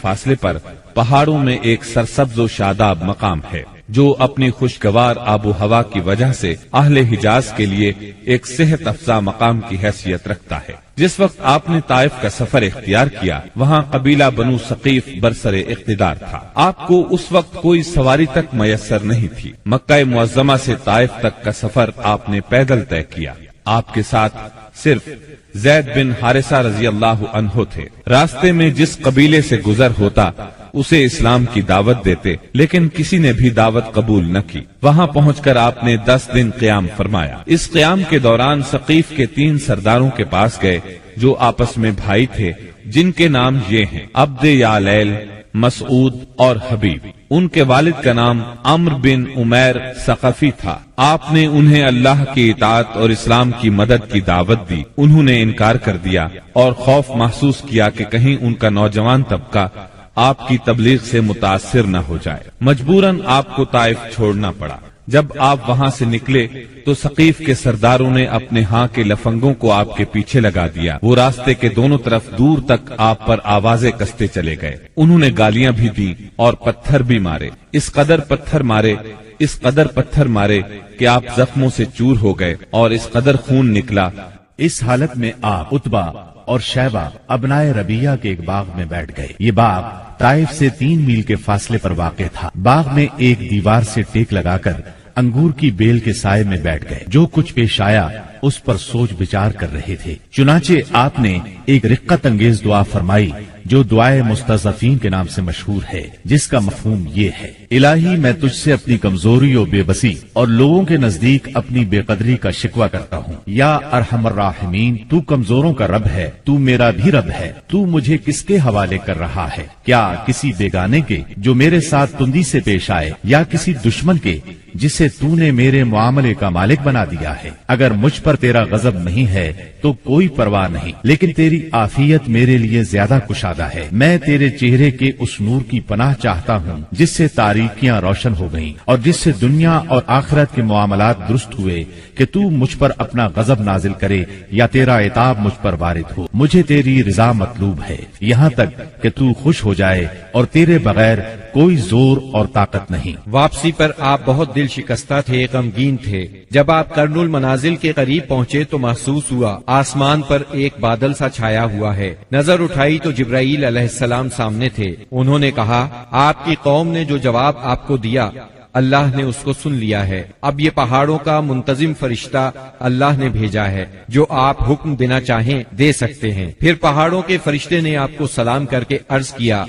فاصلے پر پہاڑوں میں ایک سرسبز و شاداب مقام ہے جو اپنی خوشگوار آب و ہوا کی وجہ سے اہل حجاز کے لیے ایک صحت افزا مقام کی حیثیت رکھتا ہے۔ جس وقت آپ نے طائف کا سفر اختیار کیا وہاں قبیلہ بنو ثقیف برسر اقتدار تھا۔ آپ کو اس وقت کوئی سواری تک میسر نہیں تھی۔ مکہ معظمہ سے طائف تک کا سفر آپ نے پیدل طے کیا۔ آپ کے ساتھ صرف زید بن حارثہ رضی اللہ عنہ تھے۔ راستے میں جس قبیلے سے گزر ہوتا اسے اسلام کی دعوت دیتے، لیکن کسی نے بھی دعوت قبول نہ کی۔ وہاں پہنچ کر آپ نے 10 دن قیام فرمایا۔ اس قیام کے دوران ثقیف کے 3 سرداروں کے پاس گئے جو آپس میں بھائی تھے، جن کے نام یہ ہیں عبد یعلیل، مسعود اور حبیب۔ ان کے والد کا نام عمرو بن عمیر ثقفی تھا۔ آپ نے انہیں اللہ کی اطاعت اور اسلام کی مدد کی دعوت دی۔ انہوں نے انکار کر دیا اور خوف محسوس کیا کہ کہیں ان کا نوجوان طبقہ آپ کی تبلیغ سے متاثر نہ ہو جائے۔ مجبوراً آپ کو طائف چھوڑنا پڑا۔ جب آپ وہاں سے نکلے تو ثقیف کے سرداروں نے اپنے ہاں کے لفنگوں کو آپ کے پیچھے لگا دیا۔ وہ راستے کے دونوں طرف دور تک آپ پر آوازیں کستے چلے گئے۔ انہوں نے گالیاں بھی دی اور پتھر بھی مارے۔ اس قدر پتھر مارے کہ آپ زخموں سے چور ہو گئے اور اس قدر خون نکلا۔ اس حالت میں آپ عتبہ اور شیبہ ابنائے ربیہ کے ایک باغ میں بیٹھ گئے۔ یہ باغ طائف سے 3 میل کے فاصلے پر واقع تھا۔ باغ میں ایک دیوار سے ٹیک لگا کر انگور کی بیل کے سائے میں بیٹھ گئے۔ جو کچھ پیش آیا اس پر سوچ بچار کر رہے تھے۔ چنانچہ آپ نے ایک رقت انگیز دعا فرمائی جو دعائے مستضعفین کے نام سے مشہور ہے، جس کا مفہوم یہ ہے: الہی میں تجھ سے اپنی کمزوری و بے بسی اور لوگوں کے نزدیک اپنی بے قدری کا شکوہ کرتا ہوں۔ یا ارحم الراحمین، تو کمزوروں کا رب ہے، تو میرا بھی رب ہے۔ تو مجھے کس کے حوالے کر رہا ہے؟ کیا کسی بیگانے کے جو میرے ساتھ تندی سے پیش آئے، یا کسی دشمن کے جسے تو نے میرے معاملے کا مالک بنا دیا ہے؟ اگر مجھ پر تیرا غضب نہیں ہے تو کوئی پرواہ نہیں، لیکن تیری عافیت میرے لیے زیادہ کشادہ ہے۔ میں تیرے چہرے کے اس نور کی پناہ چاہتا ہوں جس سے تاریکیاں روشن ہو گئیں اور جس سے دنیا اور آخرت کے معاملات درست ہوئے، کہ تو مجھ پر اپنا غضب نازل کرے یا تیرا عتاب مجھ پر وارد ہو۔ مجھے تیری رضا مطلوب ہے، یہاں تک کہ تو خوش ہو جائے، اور تیرے بغیر کوئی زور اور طاقت نہیں۔ واپسی پر آپ بہت دل شکستہ تھے، غمگین تھے۔ جب آپ قرن المنازل کے قریب پہنچے تو محسوس ہوا آسمان پر ایک بادل سا چھایا ہوا ہے۔ نظر اٹھائی تو جبرائیل علیہ السلام سامنے تھے۔ انہوں نے کہا، آپ کی قوم نے جو جواب آپ کو دیا اللہ نے اس کو سن لیا ہے۔ اب یہ پہاڑوں کا منتظم فرشتہ اللہ نے بھیجا ہے جو آپ حکم دینا چاہیں دے سکتے ہیں۔ پھر پہاڑوں کے فرشتے نے آپ کو سلام کر کے عرض کیا،